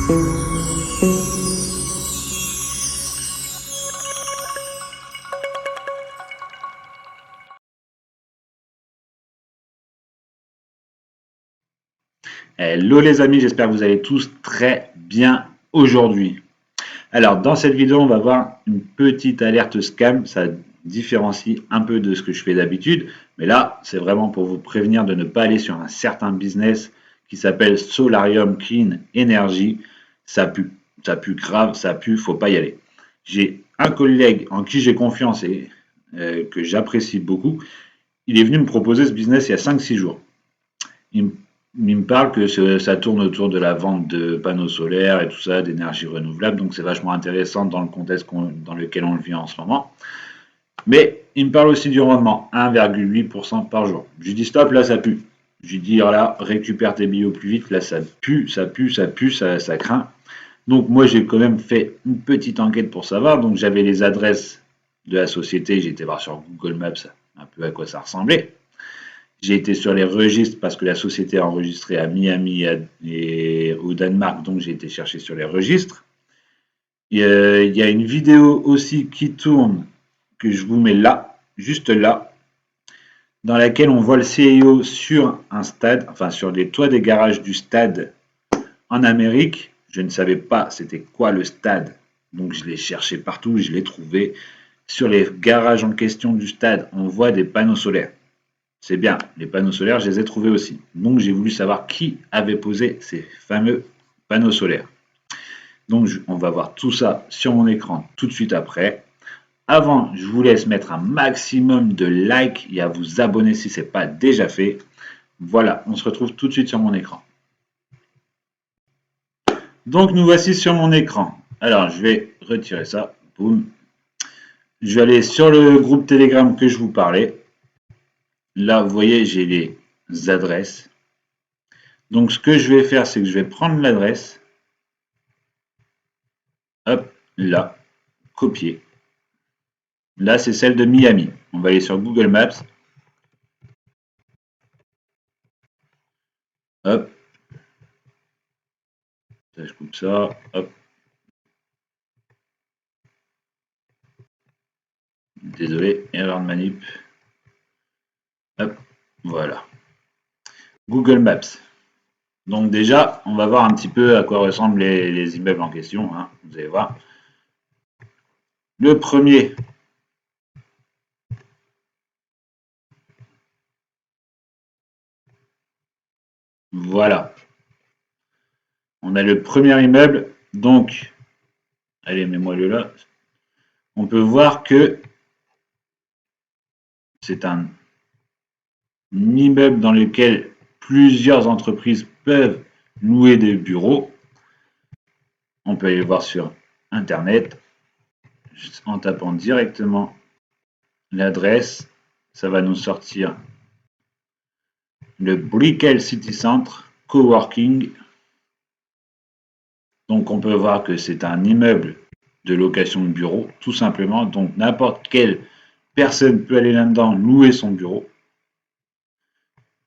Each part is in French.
Hello les amis, j'espère que vous allez tous très bien aujourd'hui. Alors dans cette vidéo, on va voir une petite alerte scam, ça différencie un peu de ce que je fais d'habitude, mais là c'est vraiment pour vous prévenir de ne pas aller sur un certain business qui s'appelle Solarium Clean Energy. Ça pue grave, ça pue, faut pas y aller. J'ai un collègue en qui j'ai confiance et que j'apprécie beaucoup, il est venu me proposer ce business il y a 5-6 jours. Il, il me parle que ça tourne autour de la vente de panneaux solaires et tout ça, d'énergie renouvelable, donc c'est vachement intéressant dans le contexte dans lequel on le vit en ce moment. Mais il me parle aussi du rendement, 1,8% par jour. Je lui dis stop, là ça pue. Je lui dis là, récupère tes billets au plus vite, là ça pue, ça pue, ça pue, ça craint. Donc moi j'ai quand même fait une petite enquête pour savoir, donc j'avais les adresses de la société, j'ai été voir sur Google Maps un peu à quoi ça ressemblait. J'ai été sur les registres parce que la société est enregistrée à Miami et au Danemark, donc j'ai été chercher sur les registres. Il y a une vidéo aussi qui tourne, que je vous mets là, juste là, dans laquelle on voit le CIO sur un stade, enfin sur les toits des garages du stade en Amérique. Je ne savais pas c'était quoi le stade, donc je l'ai cherché partout, je l'ai trouvé. Sur les garages en question du stade, on voit des panneaux solaires. C'est bien, les panneaux solaires, je les ai trouvés aussi. Donc j'ai voulu savoir qui avait posé ces fameux panneaux solaires. Donc on va voir tout ça sur mon écran tout de suite après. Avant, je vous laisse mettre un maximum de likes et à vous abonner si ce n'est pas déjà fait. Voilà, on se retrouve tout de suite sur mon écran. Donc nous voici sur mon écran. Alors je vais retirer ça. Boum. Je vais aller sur le groupe Telegram que je vous parlais. Là, vous voyez, j'ai les adresses. Donc ce que je vais faire, c'est que je vais prendre l'adresse. Hop, là, copier. Là, c'est celle de Miami. On va aller sur Google Maps. Hop. Ça, je coupe ça. Hop. Désolé, erreur de manip. Hop, voilà. Google Maps. Donc déjà, on va voir un petit peu à quoi ressemblent les immeubles en question. Hein, vous allez voir. Le premier. Voilà. On a le premier immeuble. Donc, allez, mets-moi le là. On peut voir que c'est un immeuble dans lequel plusieurs entreprises peuvent louer des bureaux. On peut aller voir sur Internet en tapant directement l'adresse. Ça va nous sortir le Brickell City Centre Coworking. Donc on peut voir que c'est un immeuble de location de bureau, tout simplement. Donc n'importe quelle personne peut aller là-dedans louer son bureau.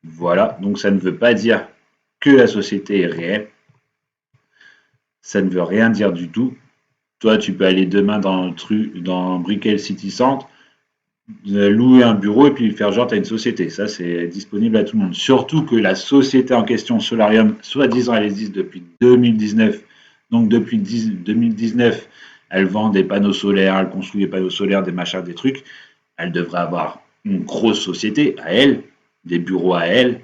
Voilà, donc ça ne veut pas dire que la société est réelle. Ça ne veut rien dire du tout. Toi, tu peux aller demain dans Brickell City Centre, louer un bureau et puis faire genre tu as une société. Ça, c'est disponible à tout le monde. Surtout que la société en question, Solarium, soi-disant, elle existe depuis 2019. Donc depuis 2019, elle vend des panneaux solaires, elle construit des panneaux solaires, des machins, des trucs. Elle devrait avoir une grosse société à elle, des bureaux à elle.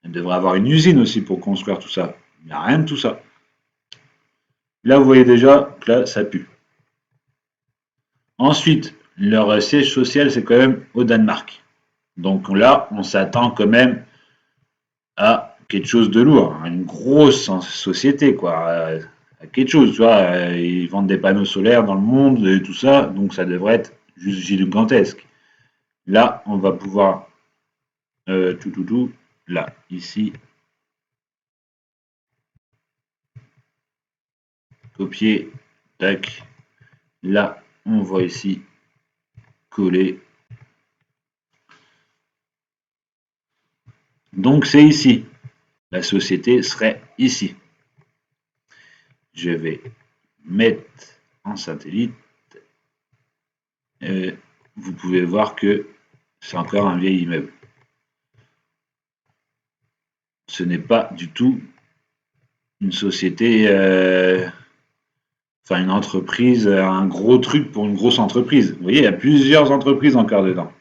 Elle devrait avoir une usine aussi pour construire tout ça. Il n'y a rien de tout ça. Là, vous voyez déjà que là, ça pue. Ensuite, leur siège social, c'est quand même au Danemark. Donc là, on s'attend quand même à quelque chose de lourd, à une grosse société, quoi, à quelque chose, tu vois. Ils vendent des panneaux solaires dans le monde et tout ça, donc ça devrait être juste gigantesque. Là, on va pouvoir là, ici, copier, tac. Là, on voit ici coller. Donc c'est ici. La société serait ici. je vais mettre en satellite. Vous pouvez voir que c'est encore un vieil immeuble. Ce n'est pas du tout une société, enfin une entreprise, un gros truc pour une grosse entreprise. Vous voyez, il y a plusieurs entreprises encore dedans.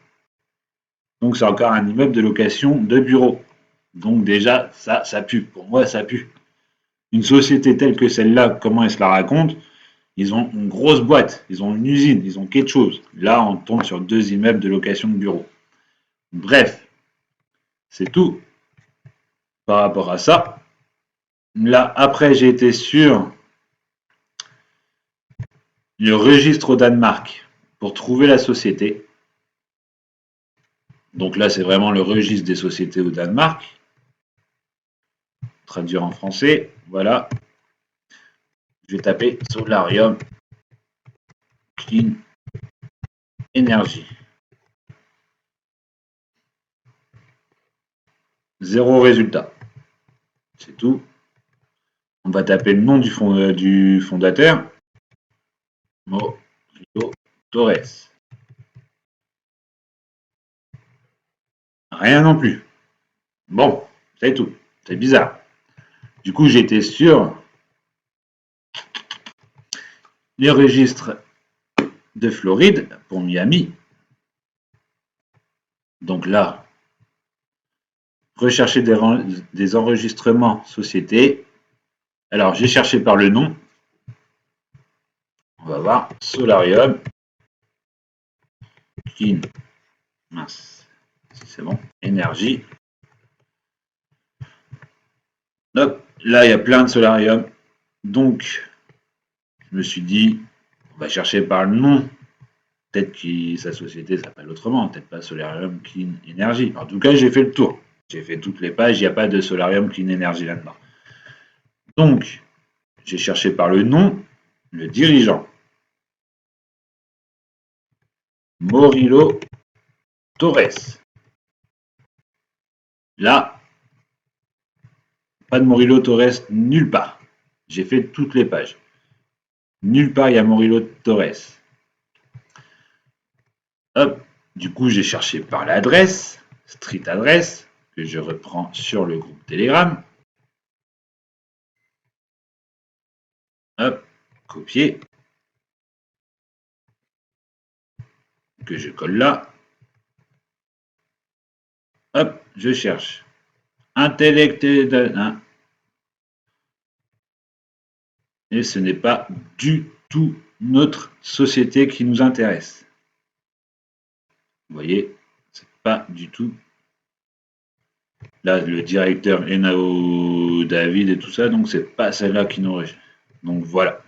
Donc c'est encore un immeuble de location de bureaux. Donc déjà, ça pue. Pour moi, ça pue. Une société telle que celle-là, comment elle se la raconte? Ils ont une grosse boîte, ils ont une usine, ils ont quelque chose. Là, on tombe sur 2 immeubles de location de bureaux. Bref, c'est tout par rapport à ça. Là, après, j'ai été sur le registre au Danemark pour trouver la société. Donc là, c'est vraiment le registre des sociétés au Danemark. Traduire en français, voilà. Je vais taper Solarium Clean Energy. Zéro résultat. C'est tout. On va taper le nom du fondateur. Morillo Torres. Rien non plus. Bon, c'est tout. C'est bizarre. Du coup, j'étais sur les registres de Floride pour Miami. Donc là, rechercher des enregistrements société. Alors, j'ai cherché par le nom. On va voir Solarium Clean. Mince. C'est bon. Énergie. Hop. Là, il y a plein de solarium. Donc, je me suis dit, on va chercher par le nom. Peut-être que sa société s'appelle autrement. Peut-être pas Solarium Clean Energy. En tout cas, j'ai fait le tour. J'ai fait toutes les pages. Il n'y a pas de Solarium Clean Energy là-dedans. Donc, j'ai cherché par le nom, le dirigeant. Morillo Torres. Là, pas de Morillo Torres nulle part. J'ai fait toutes les pages. Nulle part il y a Morillo Torres. Hop, du coup j'ai cherché par l'adresse, street adresse, que je reprends sur le groupe Telegram. Hop, copier. Que je colle là. Hop, je cherche. Intellectuel. Hein. Et ce n'est pas du tout notre société qui nous intéresse. Vous voyez, c'est pas du tout. Là, le directeur Enao David et tout ça, donc c'est pas celle-là qui nous rejette. Donc voilà.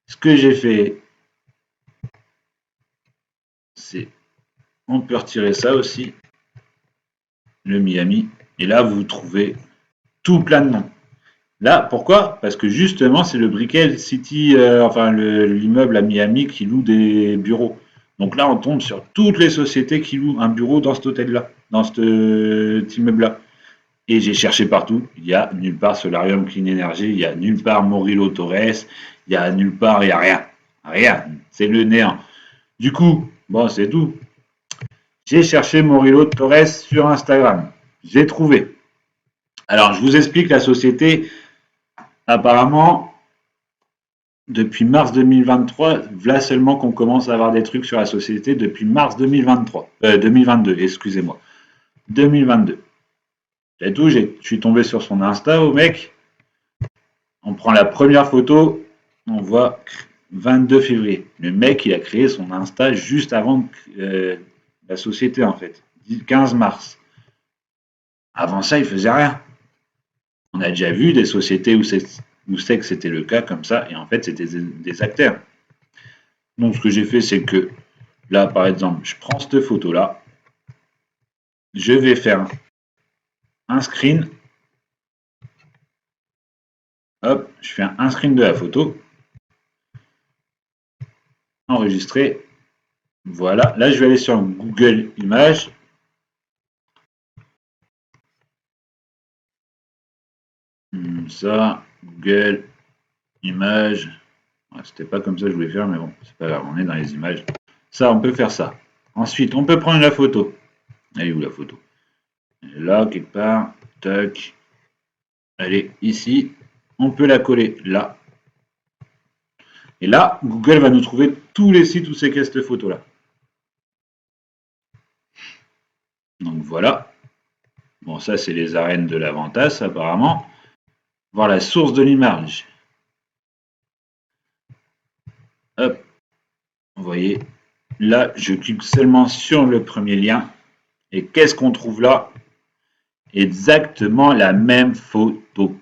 Ce que j'ai fait, c'est on peut retirer ça aussi, le Miami, et là vous trouvez tout plein de noms. Là, pourquoi? Parce que justement, c'est le Brickell City, enfin l'immeuble à Miami qui loue des bureaux. Donc là, on tombe sur toutes les sociétés qui louent un bureau dans cet hôtel-là, dans cet immeuble-là. Et j'ai cherché partout, il y a nulle part Solarium Clean Energy, il y a nulle part Morillo Torres, il y a nulle part, il n'y a rien. Rien, c'est le néant. Du coup, bon, c'est tout. J'ai cherché Morillo Torres sur Instagram. J'ai trouvé. Alors, je vous explique la société. Apparemment, depuis mars 2023, voilà seulement qu'on commence à avoir des trucs sur la société depuis mars 2023. 2022, excusez-moi. 2022. C'est tout, je suis tombé sur son Insta au mec. On prend la première photo, on voit 22 février. Le mec, il a créé son Insta juste avant la société, en fait. 15 mars. Avant ça, il faisait rien. On a déjà vu des sociétés où c'est que c'était le cas comme ça, et en fait, c'était des acteurs. Donc, ce que j'ai fait, c'est que là, par exemple, je prends cette photo-là, je vais faire un screen. Hop, je fais un screen de la photo. Enregistrer. Voilà. Là, je vais aller sur Google Images. Ça, Google Images. C'était pas comme ça que je voulais faire, mais bon, c'est pas grave, on est dans les images. Ça, on peut faire ça. Ensuite, on peut prendre la photo. Elle est où la photo? Elle est là, quelque part. Tac. Elle est ici. On peut la coller là. Et là, Google va nous trouver tous les sites où c'est qu'il y a cette photo-là. Donc voilà. Bon, ça, c'est les arènes de l'Avantas, apparemment. Voir la source de l'image. Hop. Vous voyez, là, je clique seulement sur le premier lien. Et qu'est-ce qu'on trouve là? Exactement la même photo.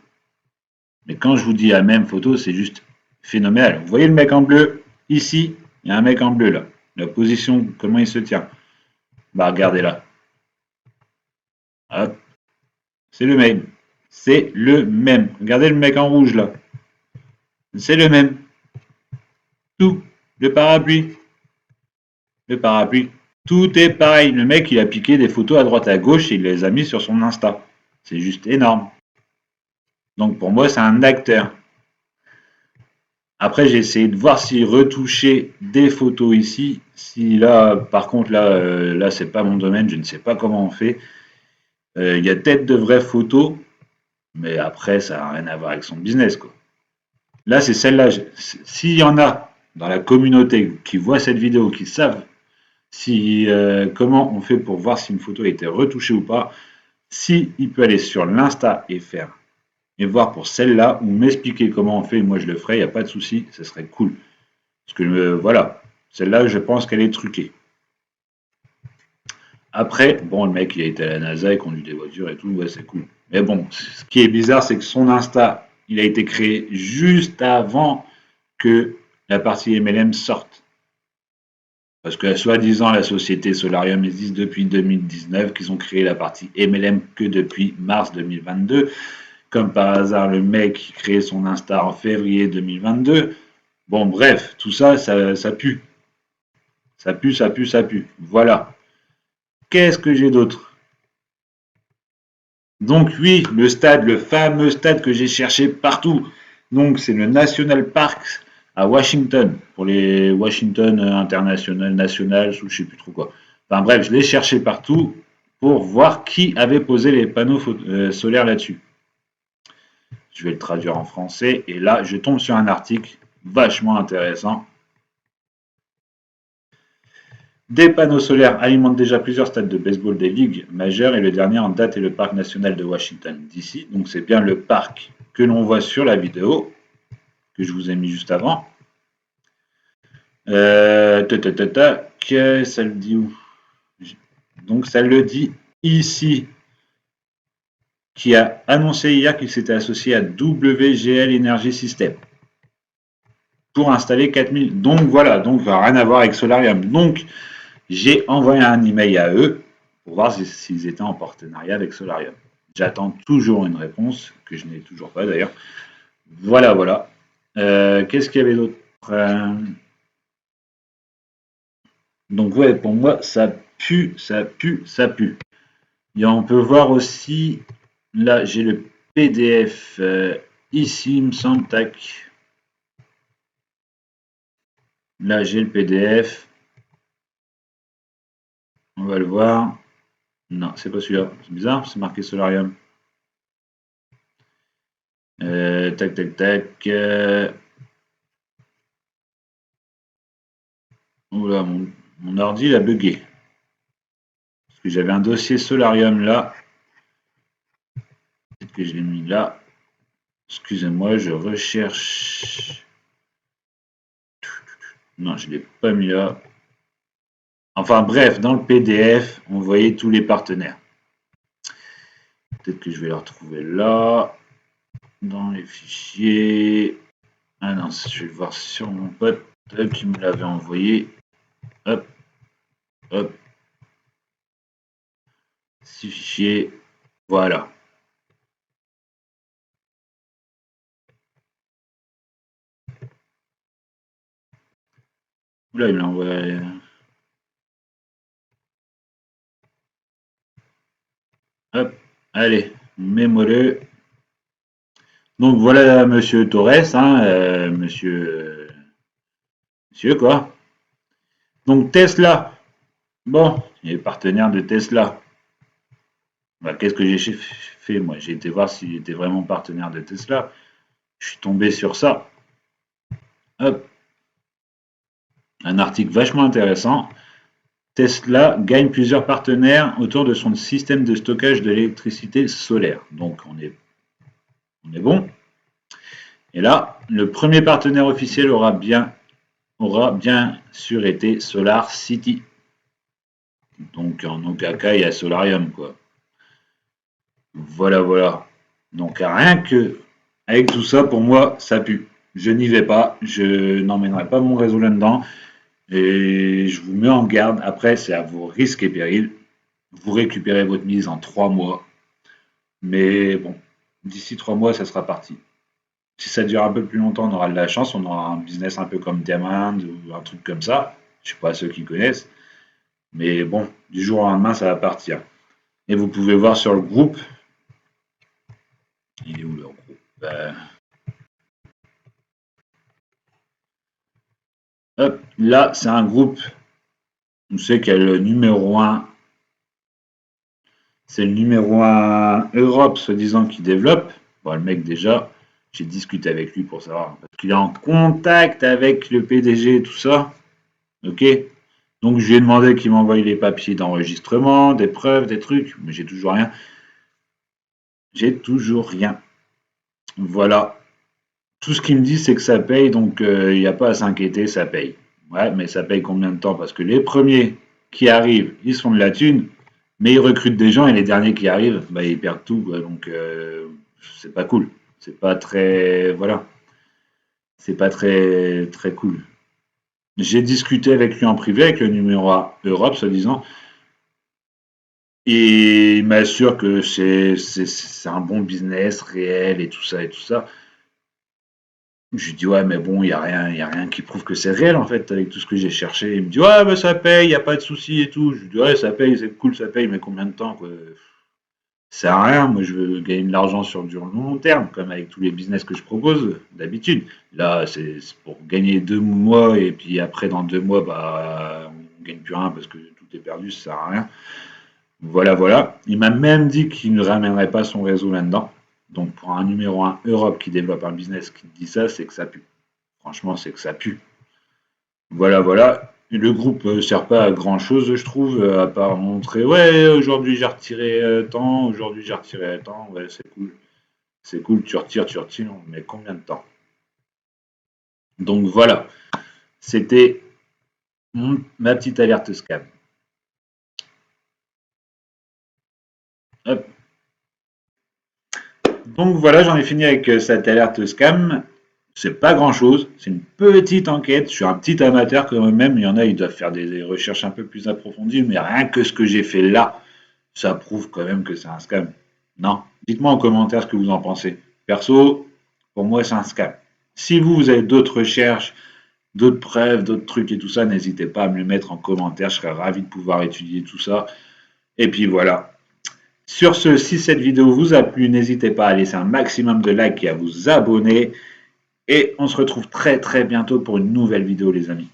Mais quand je vous dis la même photo, c'est juste phénoménal. Vous voyez le mec en bleu? Ici, il y a un mec en bleu là. La position, comment il se tient? Bah regardez là. Hop. C'est le même. C'est le même. Regardez le mec en rouge là. C'est le même. Tout. Le parapluie. Le parapluie. Tout est pareil. Le mec, il a piqué des photos à droite à gauche et il les a mis sur son Insta. C'est juste énorme. Donc pour moi, c'est un acteur. Après, j'ai essayé de voir s'il retouchait des photos ici. Si là, par contre, là, c'est pas mon domaine, je ne sais pas comment on fait. Il y a peut-être de vraies photos, mais après, ça n'a rien à voir avec son business, quoi. Là, c'est celle-là. S'il y en a dans la communauté qui voient cette vidéo, qui savent comment on fait pour voir si une photo a été retouchée ou pas, si il peut aller sur l'Insta et voir pour celle-là ou m'expliquer comment on fait, moi je le ferai, il n'y a pas de souci, ce serait cool. Parce que voilà, celle-là, je pense qu'elle est truquée. Après, bon, le mec, il a été à la NASA, il conduit des voitures et tout, ouais, c'est cool. Mais bon, ce qui est bizarre, c'est que son Insta, il a été créé juste avant que la partie MLM sorte. Parce que, soi-disant, la société Solarium existe depuis 2019, qu'ils ont créé la partie MLM que depuis mars 2022. Comme par hasard, le mec qui créait son Insta en février 2022. Bon, bref, tout ça, ça pue. Ça pue, ça pue, ça pue. Voilà. Qu'est-ce que j'ai d'autre? Donc oui, le stade, le fameux stade que j'ai cherché partout. Donc c'est le National Park à Washington, pour les Washington International, Nationals ou je sais plus trop quoi. Enfin bref, je l'ai cherché partout pour voir qui avait posé les panneaux solaires là-dessus. Je vais le traduire en français et là je tombe sur un article vachement intéressant. Des panneaux solaires alimentent déjà plusieurs stades de baseball des ligues majeures et le dernier en date est le parc national de Washington DC. Donc c'est bien le parc que l'on voit sur la vidéo que je vous ai mis juste avant. Ça le dit où? Donc ça le dit ici, qui a annoncé hier qu'il s'était associé à WGL Energy System pour installer 4000. Donc voilà, donc rien à voir avec Solarium. Donc j'ai envoyé un email à eux pour voir s'ils étaient en partenariat avec Solarium. J'attends toujours une réponse, que je n'ai toujours pas d'ailleurs. Voilà, voilà. Qu'est-ce qu'il y avait d'autre? Donc ouais, pour moi, ça pue, ça pue, ça pue. Et on peut voir aussi, là j'ai le PDF ici, il me semble, tac. Là j'ai le PDF. On va le voir. Non, c'est pas celui-là. C'est bizarre, c'est marqué Solarium. Tac, tac, tac. Oula, mon ordi il a bugué. Parce que j'avais un dossier Solarium là. Peut-être que je l'ai mis là. Excusez-moi, je recherche. Non, je ne l'ai pas mis là. Enfin bref, dans le PDF, on voyait tous les partenaires. Peut-être que je vais le retrouver là. Dans les fichiers. Ah non, je vais le voir sur mon pote qui me l'avait envoyé. Hop, hop. 6 fichiers. Voilà. Là, il me l'a envoyé. Hop, allez, mets-moi-le. Donc voilà Monsieur Torres, hein, monsieur quoi. Donc Tesla, bon, il est partenaire de Tesla. Bah, qu'est-ce que j'ai fait moi? J'ai été voir s'il était vraiment partenaire de Tesla. Je suis tombé sur ça. Hop, un article vachement intéressant. Tesla gagne plusieurs partenaires autour de son système de stockage de l'électricité solaire. Donc on est bon. Et là, le premier partenaire officiel aura bien sûr été Solar City. Donc en aucun cas il y a Solarium quoi. Voilà, voilà. Donc rien que avec tout ça, pour moi, ça pue. Je n'y vais pas, je n'emmènerai pas mon réseau là-dedans. Et je vous mets en garde. Après, c'est à vos risques et périls. Vous récupérez votre mise en 3 mois. Mais bon, d'ici 3 mois, ça sera parti. Si ça dure un peu plus longtemps, on aura de la chance. On aura un business un peu comme Diamond ou un truc comme ça. Je ne sais pas ceux qui connaissent. Mais bon, du jour au lendemain, ça va partir. Et vous pouvez voir sur le groupe. Il est où le groupe? Hop, là, c'est un groupe. On sait qu'il y a le numéro 1. C'est le numéro 1 Europe, soi-disant, qui développe. Bon, le mec, déjà, j'ai discuté avec lui pour savoir. Parce qu'il est en contact avec le PDG et tout ça. Ok. Donc, je lui ai demandé qu'il m'envoie les papiers d'enregistrement, des preuves, des trucs. Mais j'ai toujours rien. J'ai toujours rien. Voilà. Tout ce qu'il me dit, c'est que ça paye. Donc, il n'y a pas à s'inquiéter, ça paye. Ouais, mais ça paye combien de temps? Parce que les premiers qui arrivent, ils se font de la thune. Mais ils recrutent des gens et les derniers qui arrivent, bah, ils perdent tout. Quoi. Donc, c'est pas cool. C'est pas très. Voilà. C'est pas très, très cool. J'ai discuté avec lui en privé, avec le numéro 1 Europe, soi-disant. Et il m'assure que c'est un bon business réel et tout ça et tout ça. Je lui dis ouais mais bon y a rien qui prouve que c'est réel en fait avec tout ce que j'ai cherché. Il me dit ouais bah ça paye, y a pas de souci et tout. Je lui dis ouais ça paye, c'est cool ça paye mais combien de temps quoi? Ça sert à rien, moi je veux gagner de l'argent sur du long terme, comme avec tous les business que je propose d'habitude. Là, c'est pour gagner 2 mois et puis après dans 2 mois, bah on gagne plus rien parce que tout est perdu, ça sert à rien. Voilà, voilà. Il m'a même dit qu'il ne ramènerait pas son réseau là-dedans. Donc pour un numéro 1 Europe qui développe un business qui dit ça, c'est que ça pue. Franchement, c'est que ça pue. Voilà, voilà. Et le groupe sert pas à grand chose, je trouve, à part montrer ouais, aujourd'hui j'ai retiré tant, aujourd'hui j'ai retiré tant, ouais, c'est cool. C'est cool, tu retires, mais combien de temps? Donc voilà, c'était ma petite alerte scam. Hop. Donc voilà, j'en ai fini avec cette alerte scam. C'est pas grand chose, c'est une petite enquête. Je suis un petit amateur quand même. Il y en a, ils doivent faire des recherches un peu plus approfondies, mais rien que ce que j'ai fait là, ça prouve quand même que c'est un scam. Non? Dites-moi en commentaire ce que vous en pensez. Perso, pour moi, c'est un scam. Si vous avez d'autres recherches, d'autres preuves, d'autres trucs et tout ça, n'hésitez pas à me le mettre en commentaire. Je serais ravi de pouvoir étudier tout ça. Et puis voilà. Sur ce, si cette vidéo vous a plu, n'hésitez pas à laisser un maximum de likes et à vous abonner. Et on se retrouve très très bientôt pour une nouvelle vidéo les amis.